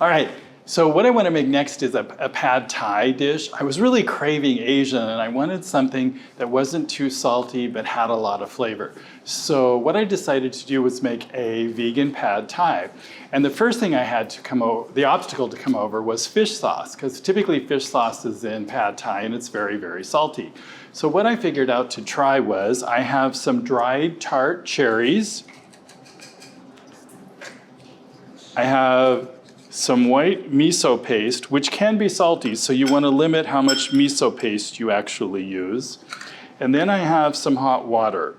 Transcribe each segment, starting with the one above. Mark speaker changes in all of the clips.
Speaker 1: All right, so what I want to make next is a pad thai dish. I was really craving Asian and I wanted something that wasn't too salty but had a lot of flavor. So what I decided to do was make a vegan pad thai. And the first thing I had to the obstacle to come over was fish sauce, because typically fish sauce is in pad thai and it's very, very salty. So what I figured out to try was I have some dried tart cherries. I have some white miso paste, which can be salty, so you want to limit how much miso paste you actually use. And then I have some hot water.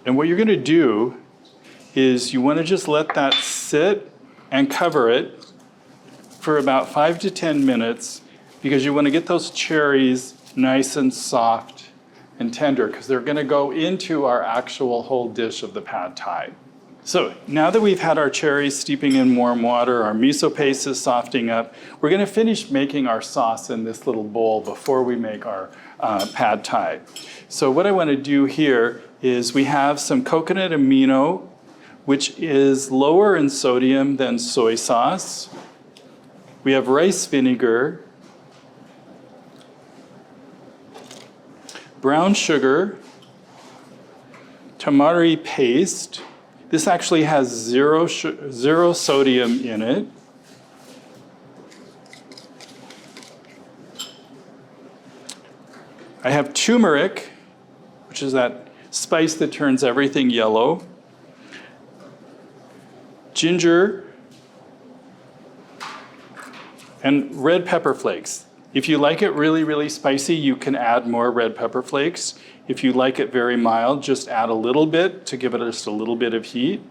Speaker 1: And what you're going to do is you want to just let that sit and cover it for about 5 to 10 minutes, because you want to get those cherries nice and soft and tender, because they're going to go into our actual whole dish of the pad thai. So now that we've had our cherries steeping in warm water, our miso paste is softening up, we're going to finish making our sauce in this little bowl before we make our pad thai. So what I want to do here is we have some coconut amino, which is lower in sodium than soy sauce. We have rice vinegar, brown sugar, tamari paste. This actually has zero sodium in it. I have turmeric, which is that spice that turns everything yellow. Ginger. And red pepper flakes. If you like it really, really spicy, you can add more red pepper flakes. If you like it very mild, just add a little bit to give it just a little bit of heat.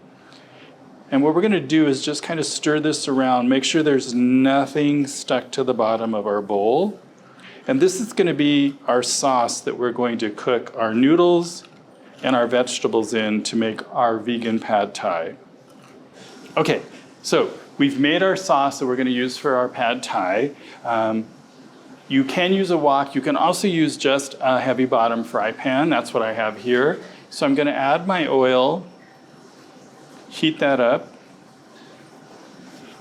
Speaker 1: And what we're going to do is just kind of stir this around, make sure there's nothing stuck to the bottom of our bowl. And this is going to be our sauce that we're going to cook our noodles and our vegetables in to make our vegan pad thai. Okay, so we've made our sauce that we're going to use for our pad thai. You can use a wok. You can also use just a heavy bottom fry pan. That's what I have here. So I'm going to add my oil, heat that up.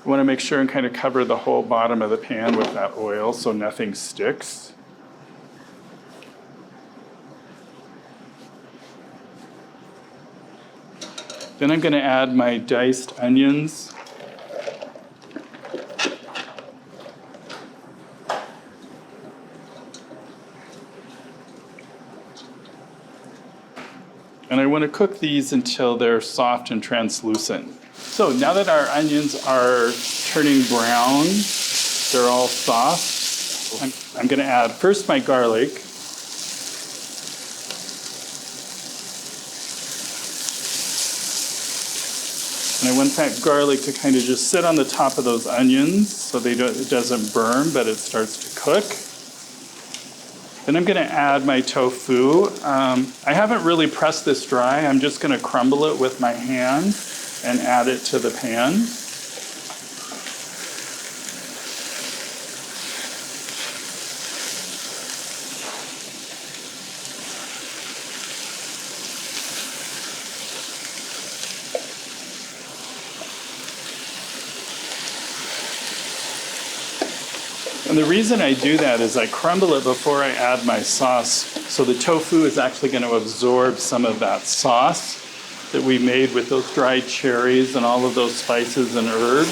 Speaker 1: I want to make sure and kind of cover the whole bottom of the pan with that oil so nothing sticks. Then I'm going to add my diced onions. And I want to cook these until they're soft and translucent. So now that our onions are turning brown, they're all soft, I'm going to add first my garlic. And I want that garlic to kind of just sit on the top of those onions so it doesn't burn, but it starts to cook. Then I'm going to add my tofu. I haven't really pressed this dry. I'm just going to crumble it with my hand and add it to the pan. And the reason I do that is I crumble it before I add my sauce, so the tofu is actually going to absorb some of that sauce that we made with those dried cherries and all of those spices and herbs.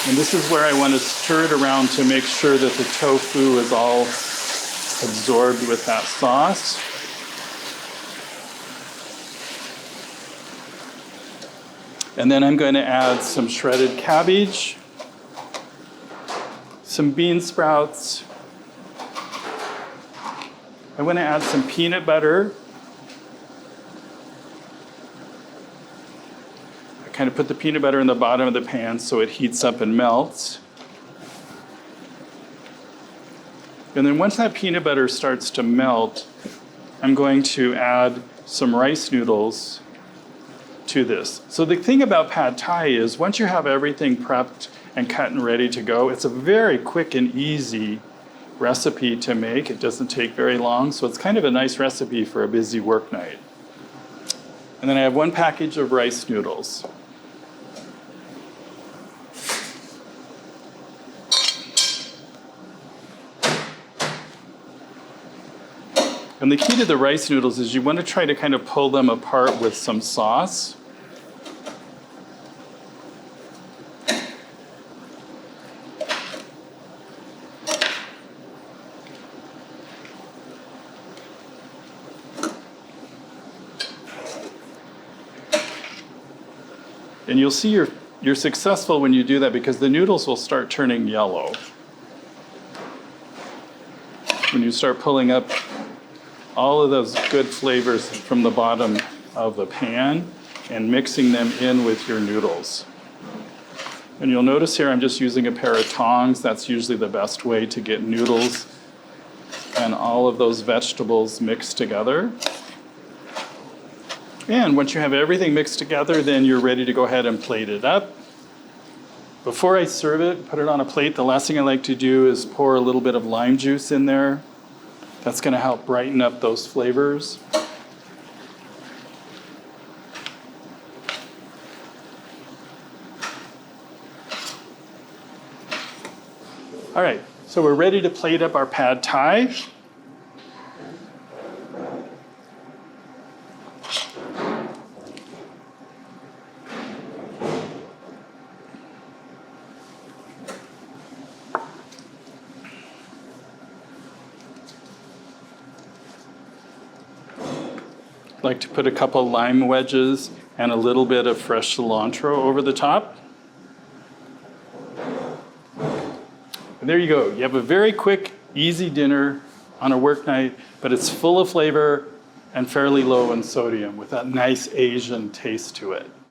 Speaker 1: And this is where I want to stir it around to make sure that the tofu is all absorbed with that sauce. And then I'm going to add some shredded cabbage, some bean sprouts. I want to add some peanut butter. I kind of put the peanut butter in the bottom of the pan so it heats up and melts. And then once that peanut butter starts to melt, I'm going to add some rice noodles to this. So the thing about pad thai is once you have everything prepped and cut and ready to go, it's a very quick and easy recipe to make. It doesn't take very long, so it's kind of a nice recipe for a busy work night. And then I have 1 package of rice noodles. And the key to the rice noodles is you want to try to kind of pull them apart with some sauce. And you'll see you're successful when you do that because the noodles will start turning yellow. When you start pulling up all of those good flavors from the bottom of the pan and mixing them in with your noodles. And you'll notice here I'm just using a pair of tongs. That's usually the best way to get noodles and all of those vegetables mixed together. And once you have everything mixed together, then you're ready to go ahead and plate it up. Before I serve it, put it on a plate, the last thing I like to do is pour a little bit of lime juice in there. That's going to help brighten up those flavors. All right, so we're ready to plate up our pad thai. Like to put a couple lime wedges and a little bit of fresh cilantro over the top. And there you go. You have a very quick, easy dinner on a work night, but it's full of flavor and fairly low in sodium with that nice Asian taste to it.